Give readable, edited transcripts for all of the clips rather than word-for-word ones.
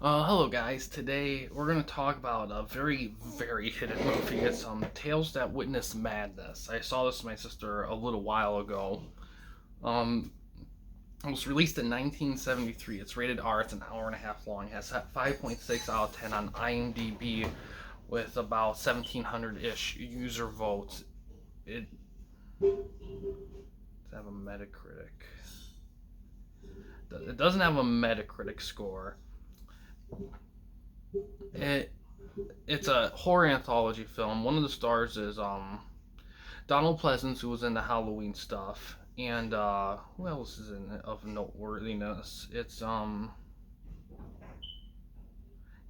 Hello guys. Today we're gonna talk about a very, very hidden movie. It's Tales That Witness Madness. I saw this with my sister a little while ago. Um, it was released in 1973. It's rated R. It's an hour and a half long. It has 5.6 out of 10 on IMDb, with about 1,700-ish user votes. It does have a Metacritic. It doesn't have a Metacritic score. It it's a horror anthology film. One of the stars is Donald Pleasance, who was in the Halloween stuff, and who else is in it of noteworthiness? It's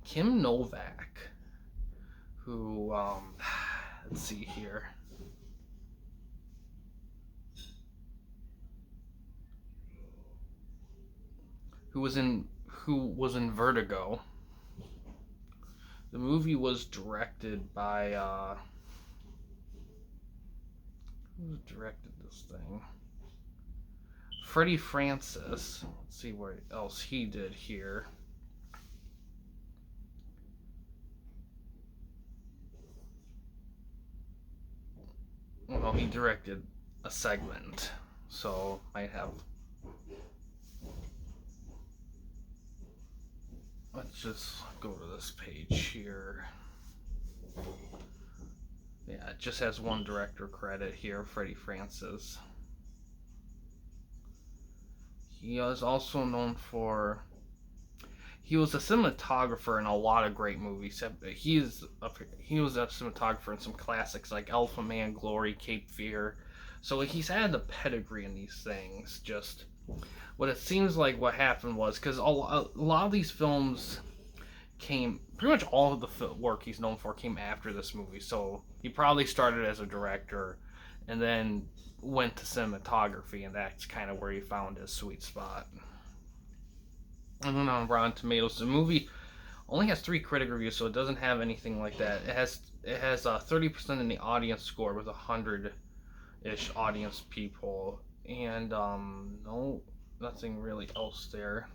Kim Novak, who let's see here, who was in Vertigo. The movie was directed by who directed this thing? Freddie Francis. Let's see what else he did here. Well, he directed a segment, so might have. Let's just go to this page here. Yeah, it just has one director credit here, Freddie Francis. He is also known for. He was a cinematographer in a lot of great movies. He was a cinematographer in some classics like Elephant Man, Glory, Cape Fear. So he's had the pedigree in these things. Just what it seems like what happened was because a lot of these films came, pretty much all of the work he's known for came after this movie. So he probably started as a director and then went to cinematography, and that's kind of where he found his sweet spot. And then on Rotten Tomatoes, the movie only has 3 critic reviews, so it doesn't have anything like that. It has 30% in the audience score with 100-ish audience people, and no, nothing really else there.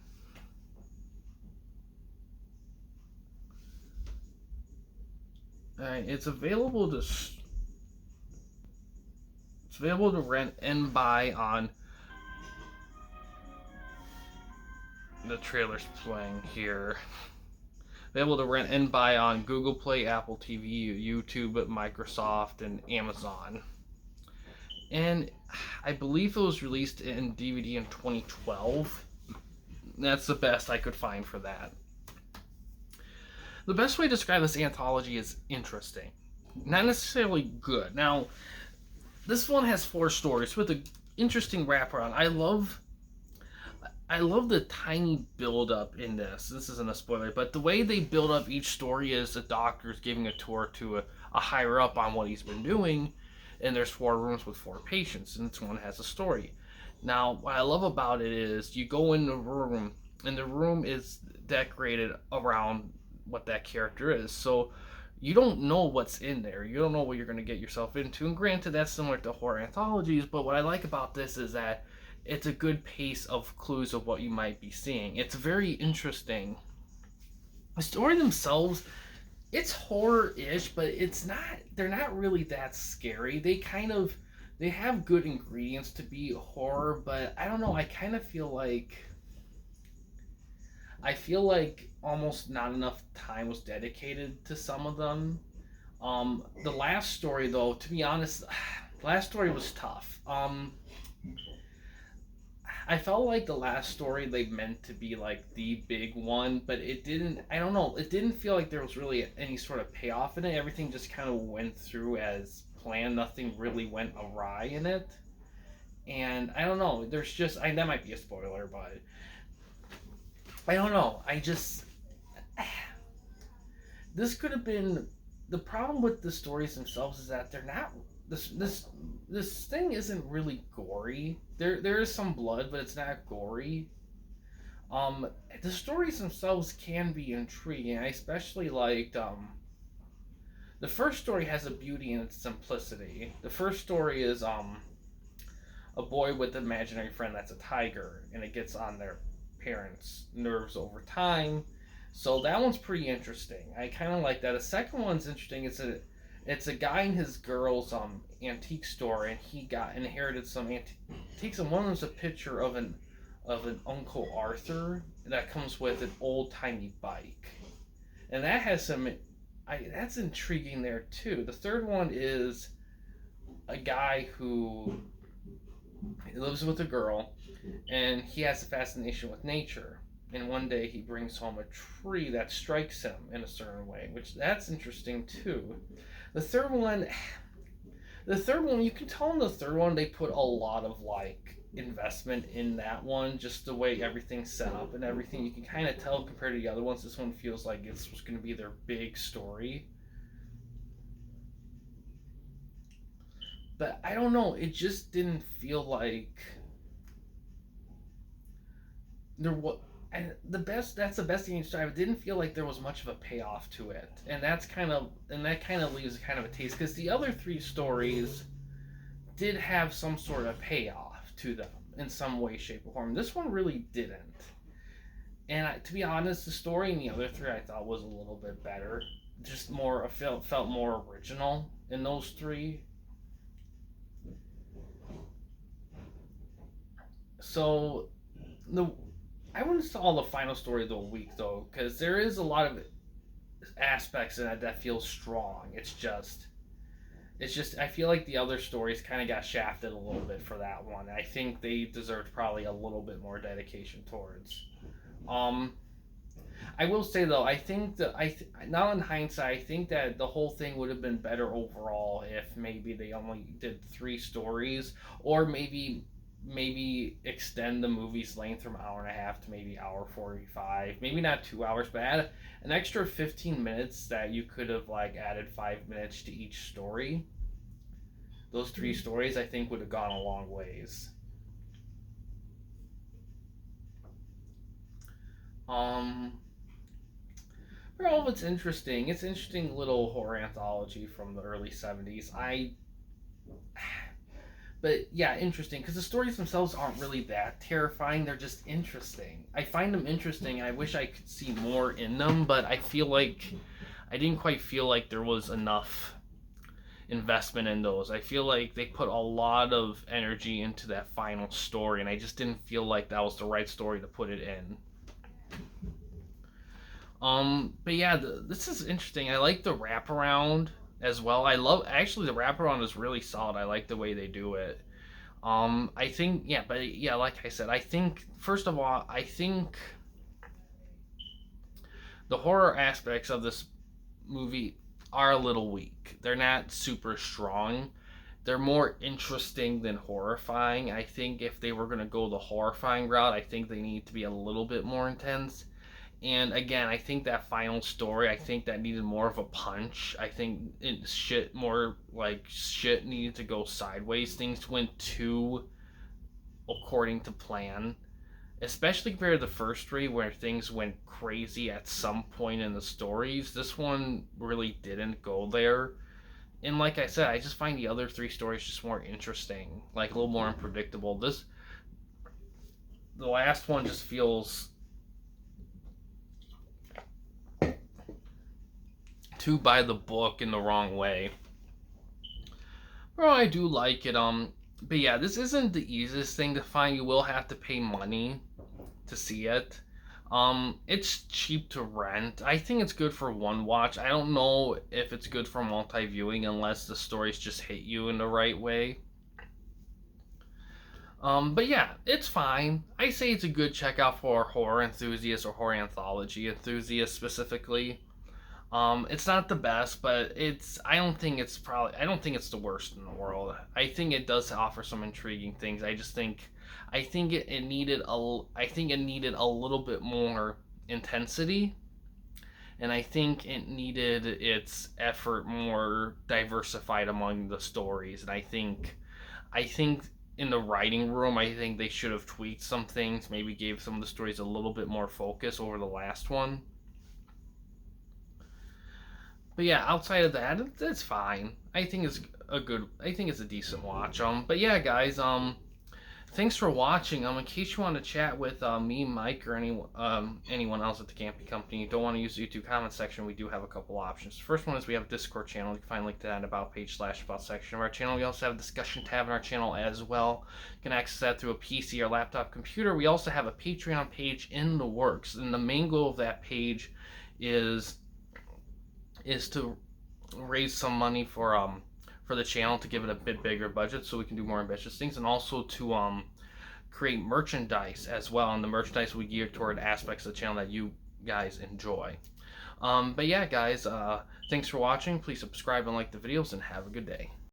Alright, it's available to rent and buy on. The trailer's playing here. Available to rent and buy on Google Play, Apple TV, YouTube, Microsoft, and Amazon. And I believe it was released in DVD in 2012. That's the best I could find for that. The best way to describe this anthology is interesting, not necessarily good. Now, this one has 4 stories with an interesting wraparound. I love the tiny build up in this. This isn't a spoiler, but the way they build up each story is the doctor's giving a tour to a higher up on what he's been doing, and there's 4 rooms with 4 patients, and each one has a story. Now, what I love about it is you go in the room, and the room is decorated around what that character is. So you don't know what's in there. You don't know what you're going to get yourself into. And granted, that's similar to horror anthologies, but what I like about this is that it's a good pace of clues of what you might be seeing. It's very interesting. The story themselves, it's horror-ish, but it's not. They're not really that scary. They have good ingredients to be horror, but I don't know. I feel like almost not enough time was dedicated to some of them. The last story, though, to be honest, the last story was tough. I felt like the last story they meant to be like the big one, but it didn't. I don't know. It didn't feel like there was really any sort of payoff in it. Everything just kind of went through as planned. Nothing really went awry in it. And I don't know. There's just that might be a spoiler, but I don't know. This could have been the problem with the stories themselves is that they're not this thing isn't really gory. There is some blood, but it's not gory. Um, the stories themselves can be intriguing. I especially liked the first story has a beauty in its simplicity. The first story is a boy with an imaginary friend that's a tiger, and it gets on their parents' nerves over time. So that one's pretty interesting. I kind of like that. The second one's interesting. It's a guy and his girl's antique store, and he got inherited some antiques, and one of them's a picture of an Uncle Arthur that comes with an old timey bike, and that has some. That's intriguing there too. The third one is a guy who lives with a girl, and he has a fascination with nature. And one day he brings home a tree that strikes him in a certain way, which that's interesting too. The third one, the third one, you can tell in the third one they put a lot of like investment in that one, just the way everything's set up and everything. You can kind of tell compared to the other ones. This one feels like it's going to be their big story, but I don't know. It just didn't feel like there was. And the best that's the best thing you strive. It didn't feel like there was much of a payoff to it, and that kind of leaves kind of a taste because the other three stories did have some sort of payoff to them in some way, shape, or form. This one really didn't. And to be honest, the story in the other three I thought was a little bit better. Just more felt more original in those three. So the I wouldn't call the final story of the week though, because there is a lot of aspects in it that feel strong. It's just I feel like the other stories kind of got shafted a little bit for that one. I think they deserved probably a little bit more dedication towards. Um, I will say though, I think that now in hindsight, I think that the whole thing would have been better overall if maybe they only did three stories, or maybe extend the movie's length from hour and a half to maybe hour 45, maybe not 2 hours, but add an extra 15 minutes that you could have like added 5 minutes to each story. Those three stories I think would have gone a long ways. Um, well, it's interesting. It's an interesting little horror anthology from the early 70s. But yeah, interesting because the stories themselves aren't really that terrifying. They're just interesting. I find them interesting, and I wish I could see more in them. But I feel like I didn't quite feel like there was enough investment in those. I feel like they put a lot of energy into that final story, and I just didn't feel like that was the right story to put it in. But yeah, this is interesting. I like the wraparound as well. I love actually the wraparound is really solid. I like the way they do it. I think yeah, but yeah, like I said, I think first of all, I think the horror aspects of this movie are a little weak. They're not super strong. They're more interesting than horrifying. I think if they were gonna go the horrifying route, I think they need to be a little bit more intense. And again, I think that final story, I think that needed more of a punch. I think it shit more like shit needed to go sideways. Things went too according to plan, especially compared to the first three where things went crazy at some point in the stories. This one really didn't go there. And like I said, I just find the other three stories just more interesting, like a little more unpredictable. The last one just feels too by the book in the wrong way. Well, I do like it. But yeah, this isn't the easiest thing to find. You will have to pay money to see it. It's cheap to rent. I think it's good for one watch. I don't know if it's good for multi viewing unless the stories just hit you in the right way. But yeah, it's fine. I say it's a good checkout for horror enthusiasts or horror anthology enthusiasts specifically. It's not the best, but I don't think it's the worst in the world. I think it does offer some intriguing things. I think it needed a little bit more intensity, and I think it needed its effort more diversified among the stories. And I think in the writing room, I think they should have tweaked some things, maybe gave some of the stories a little bit more focus over the last one. But yeah, outside of that, it's fine. I think it's a decent watch. But yeah, guys, thanks for watching. In case you want to chat with me, Mike, or anyone else at the Campy Company, you don't want to use the YouTube comment section, we do have a couple options. First one is we have a Discord channel. You can find a link to that in About page / About section of our channel. We also have a discussion tab in our channel as well. You can access that through a PC or laptop computer. We also have a Patreon page in the works, and the main goal of that page is to raise some money for the channel, to give it a bit bigger budget so we can do more ambitious things, and also to create merchandise as well. And the merchandise will be geared toward aspects of the channel that you guys enjoy. But yeah, guys, thanks for watching. Please subscribe and like the videos, and have a good day.